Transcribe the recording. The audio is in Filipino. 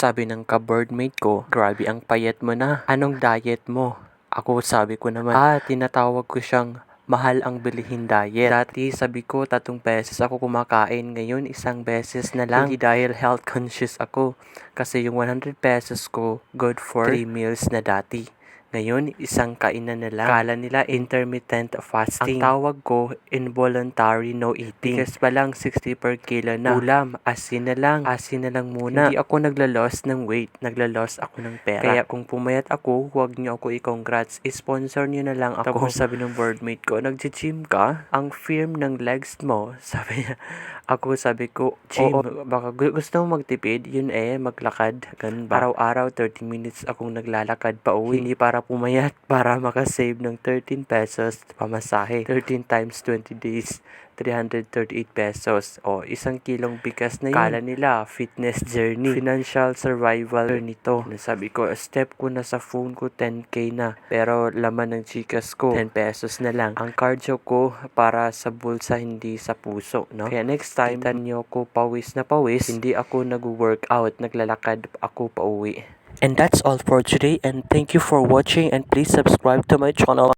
Sabi ng ka-boardmate ko, grabe ang payat mo na. Anong diet mo? Ako sabi ko naman, tinatawag ko siyang mahal ang bilihin diet. Dati sabi ko 3 beses ako kumakain, ngayon 1 beses na lang. Hindi dahil health conscious ako. Kasi yung 100 pesos ko, good for 3 meals na dati. Ngayon, 1 kainan na lang. Kala nila intermittent fasting. Ang tawag ko, involuntary no eating. Because pa lang 60 per kilo na. Ulam, asin na lang muna. Hindi ako nagla-loss ng weight, nagla-loss ako ng pera. Kaya kung pumayat ako, huwag niyo ako i-congrats. I-sponsor niyo na lang ako. Tapos sabi ng boardmate ko, nag-gym ka? Ang firm ng legs mo. Sabi niya, sabi ko, gym. Baka gusto mo magtipid, yun maglakad. Ganun ba? Araw-araw, 30 minutes akong naglalakad pa uwi. Hindi para pumayat, para makasave ng 13 pesos pamasahe. 13 times 20 days, 338 pesos. 1 kilong bigas na yun. Kala nila, fitness journey, financial survival nito. Sabi ko, step ko na sa phone ko, 10k na. Pero laman ng Gcash ko, 10 pesos na lang. Ang cardio ko, para sa bulsa, hindi sa puso, no? Kaya next time, kita nyo ko pawis na pawis, hindi ako nag-workout, naglalakad ako pa uwi. And that's all for today, and thank you for watching, and please subscribe to my channel.